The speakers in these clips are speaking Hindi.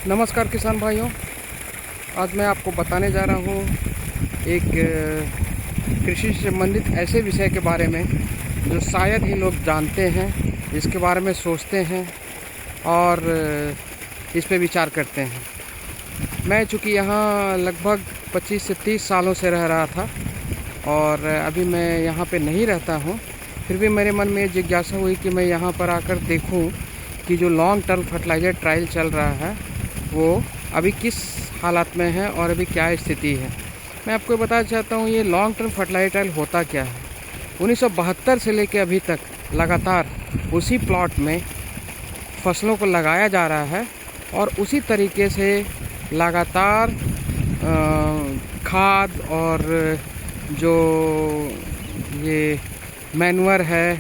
नमस्कार किसान भाइयों। आज मैं आपको बताने जा रहा हूँ एक कृषि से संबंधित ऐसे विषय के बारे में जो शायद ही लोग जानते हैं, इसके बारे में सोचते हैं और इस पे विचार करते हैं। मैं चूँकि यहाँ लगभग 25 से 30 सालों से रह रहा था और अभी मैं यहाँ पे नहीं रहता हूँ, फिर भी मेरे मन में जिज्ञासा हुई कि मैं यहाँ पर आकर देखूँ कि जो लॉन्ग टर्म फर्टिलाइज़र ट्रायल चल रहा है वो अभी किस हालात में है और अभी क्या स्थिति है। मैं आपको बताना चाहता हूँ ये लॉन्ग टर्म फर्टिलाइज़र ट्रायल होता क्या है। 1972 से लेकर अभी तक लगातार उसी प्लॉट में फसलों को लगाया जा रहा है और उसी तरीके से लगातार खाद और जो ये मैन्योर है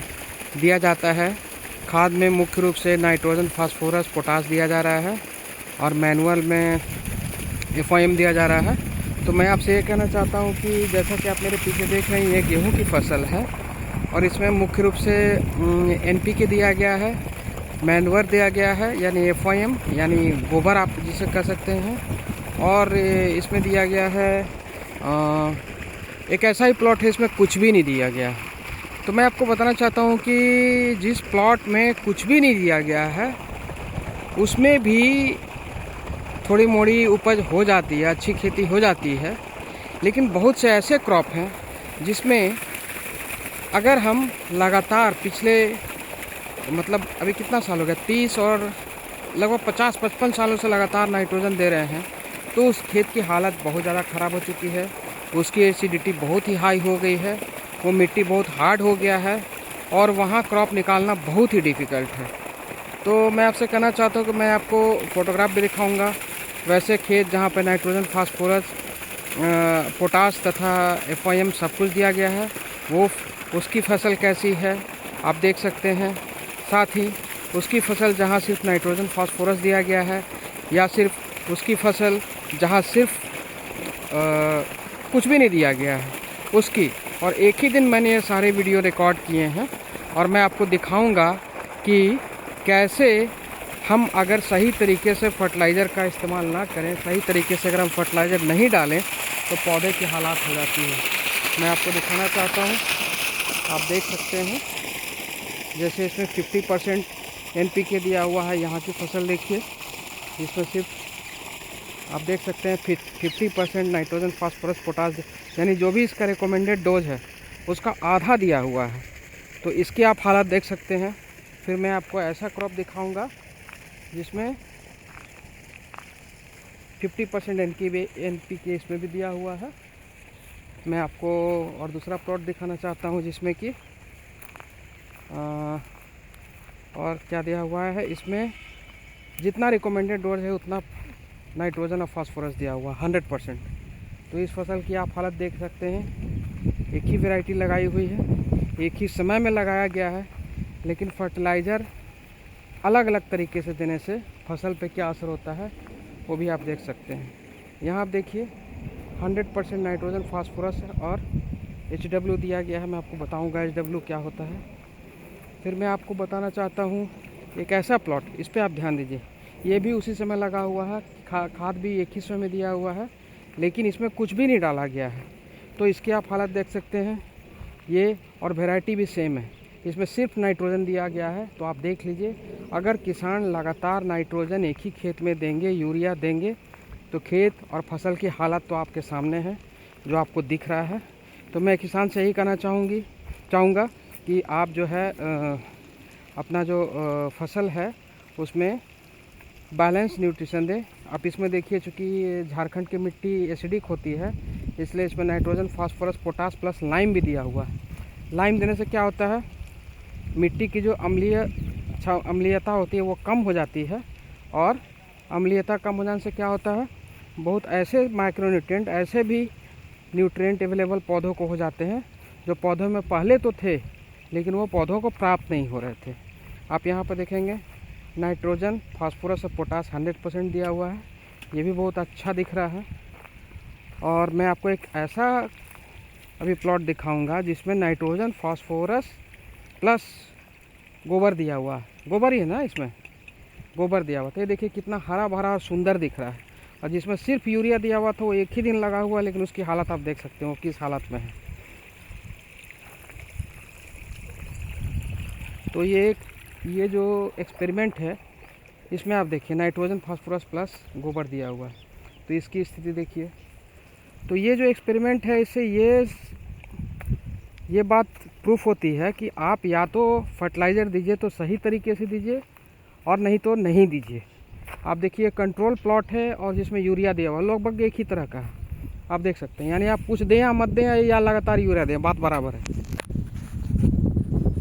दिया जाता है। खाद में मुख्य रूप से नाइट्रोजन, फास्फोरस, पोटास दिया जा रहा है और मैनुअल में FOM दिया जा रहा है। तो मैं आपसे ये कहना चाहता हूँ कि जैसा कि आप मेरे पीछे देख रहे हैं, ये गेहूं की फसल है और इसमें मुख्य रूप से NPK दिया गया है, मैनुअर दिया गया है यानी FOM यानी गोबर आप जिसे कह सकते हैं, और इसमें दिया गया है एक ऐसा ही प्लॉट है इसमें कुछ भी नहीं दिया गया। तो मैं आपको बताना चाहता हूँ कि जिस प्लॉट में कुछ भी नहीं दिया गया है उसमें भी थोड़ी मोड़ी उपज हो जाती है, अच्छी खेती हो जाती है। लेकिन बहुत से ऐसे क्रॉप हैं जिसमें अगर हम लगातार पिछले मतलब अभी कितना साल हो गया, 30 और लगभग 50-55 सालों से लगातार नाइट्रोजन दे रहे हैं, तो उस खेत की हालत बहुत ज़्यादा ख़राब हो चुकी है। उसकी एसिडिटी बहुत ही हाई हो गई है, वो मिट्टी बहुत हार्ड हो गया है और वहाँ क्रॉप निकालना बहुत ही डिफ़िकल्ट है। तो मैं आपसे कहना चाहता हूँ कि मैं आपको फ़ोटोग्राफ भी दिखाऊंगा वैसे खेत जहाँ पर नाइट्रोजन, फास्फोरस, पोटास तथा FOM सब कुछ दिया गया है, वो उसकी फसल कैसी है आप देख सकते हैं। साथ ही उसकी फसल जहाँ सिर्फ नाइट्रोजन, फास्फोरस दिया गया है या सिर्फ उसकी फसल जहाँ सिर्फ कुछ भी नहीं दिया गया है उसकी। और एक ही दिन मैंने ये सारे वीडियो रिकॉर्ड किए हैं और मैं आपको दिखाऊंगा कि कैसे हम अगर सही तरीके से फर्टिलाइज़र का इस्तेमाल ना करें, सही तरीके से अगर हम फर्टिलाइज़र नहीं डालें तो पौधे की हालात हो जाती है। मैं आपको दिखाना चाहता हूँ, आप देख सकते हैं जैसे इसमें 50% NPK दिया हुआ है। यहाँ की फसल देखिए, इसमें सिर्फ आप देख सकते हैं 50% नाइट्रोजन, फास्फोरस, पोटास यानी जो भी इसका रिकमेंडेड डोज है उसका आधा दिया हुआ है। तो इसकी आप हालत देख सकते हैं। फिर मैं आपको ऐसा क्रॉप दिखाऊंगा जिसमें 50% NPK इसमें भी दिया हुआ है। मैं आपको और दूसरा प्लॉट दिखाना चाहता हूं जिसमें कि और क्या दिया हुआ है, इसमें जितना रिकमेंडेड डोज है उतना नाइट्रोजन और फास्फोरस दिया हुआ 100%। तो इस फसल की आप हालत देख सकते हैं। एक ही वैरायटी लगाई हुई है, एक ही समय में लगाया गया है, लेकिन फर्टिलाइज़र अलग अलग तरीके से देने से फसल पे क्या असर होता है वो भी आप देख सकते हैं। यहाँ आप देखिए 100% नाइट्रोजन, फास्फोरस और HW दिया गया है। मैं आपको बताऊंगा HW क्या होता है। फिर मैं आपको बताना चाहता हूँ एक ऐसा प्लॉट, इस पर आप ध्यान दीजिए, ये भी उसी समय लगा हुआ है, खाद भी एक ही समय में दिया हुआ है, लेकिन इसमें कुछ भी नहीं डाला गया है। तो इसकी आप हालत देख सकते हैं ये, और वैरायटी भी सेम है, इसमें सिर्फ नाइट्रोजन दिया गया है। तो आप देख लीजिए, अगर किसान लगातार नाइट्रोजन एक ही खेत में देंगे, यूरिया देंगे, तो खेत और फसल की हालत तो आपके सामने है जो आपको दिख रहा है। तो मैं किसान से यही कहना चाहूँगा कि आप जो है अपना जो फसल है उसमें बैलेंस न्यूट्रिशन दें। आप इसमें देखिए, चूँकि झारखंड की मिट्टी एसिडिक होती है इसलिए इसमें nitrogen, phosphorus, potash plus lime भी दिया हुआ है। लाइम देने से क्या होता है, मिट्टी की जो अम्लीयता होती है वो कम हो जाती है, और अम्लीयता कम हो जाने से क्या होता है, बहुत ऐसे माइक्रोन्यूट्रिएंट, ऐसे भी न्यूट्रिएंट अवेलेबल पौधों को हो जाते हैं जो पौधों में पहले तो थे लेकिन वो पौधों को प्राप्त नहीं हो रहे थे। आप यहाँ पर देखेंगे नाइट्रोजन, फास्फोरस और पोटास 100% दिया हुआ है, ये भी बहुत अच्छा दिख रहा है। और मैं आपको एक ऐसा अभी प्लॉट दिखाऊंगा जिसमें नाइट्रोजन, फास्फोरस प्लस गोबर दिया हुआ है। गोबर ही है ना, इसमें गोबर दिया हुआ था। ये देखिए कितना हरा भरा और सुंदर दिख रहा है। और जिसमें सिर्फ यूरिया दिया हुआ था वो एक ही दिन लगा हुआ, लेकिन उसकी हालत आप देख सकते हो किस हालत में है। तो ये जो एक्सपेरिमेंट है इसमें आप देखिए नाइट्रोजन फास्फोरस प्लस गोबर दिया हुआ है, तो इसकी स्थिति देखिए। तो ये जो एक्सपेरिमेंट है इससे ये बात प्रूफ होती है कि आप या तो फर्टिलाइज़र दीजिए तो सही तरीके से दीजिए और नहीं तो नहीं दीजिए। आप देखिए कंट्रोल प्लॉट है और जिसमें यूरिया दिया हुआ लगभग एक ही तरह का है, आप देख सकते हैं। यानी आप कुछ दें या मत दें या लगातार यूरिया दें, बात बराबर है।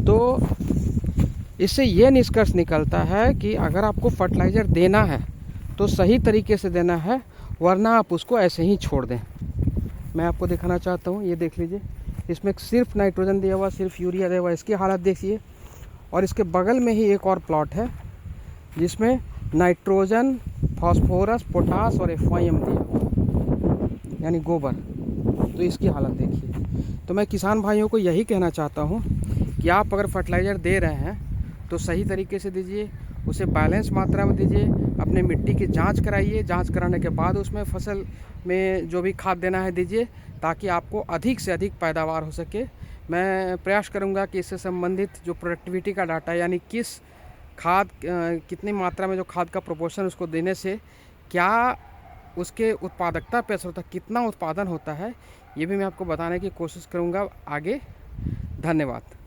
तो इससे ये निष्कर्ष निकलता है कि अगर आपको फर्टिलाइज़र देना है तो सही तरीके से देना है, वरना आप उसको ऐसे ही छोड़ दें। मैं आपको दिखाना चाहता हूँ, ये देख लीजिए, इसमें सिर्फ नाइट्रोजन दिया हुआ, सिर्फ यूरिया दिया हुआ, इसकी हालत देखिए। और इसके बगल में ही एक और प्लॉट है जिसमें नाइट्रोजन, फास्फोरस, पोटास और FYM दिया हुआ, यानी गोबर। तो इसकी हालत देखिए। तो मैं किसान भाइयों को यही कहना चाहता हूँ कि आप अगर फर्टिलाइज़र दे रहे हैं तो सही तरीके से दीजिए, उसे बैलेंस मात्रा में दीजिए, अपने मिट्टी की जांच कराइए, जांच कराने के बाद उसमें फसल में जो भी खाद देना है दीजिए, ताकि आपको अधिक से अधिक पैदावार हो सके। मैं प्रयास करूंगा कि इससे संबंधित जो प्रोडक्टिविटी का डाटा, यानी किस खाद कितनी मात्रा में जो खाद का प्रोपोर्शन उसको देने से क्या उसके उत्पादकता पे असर होता है, कितना उत्पादन होता है, ये भी मैं आपको बताने की कोशिश करूँगा आगे। धन्यवाद।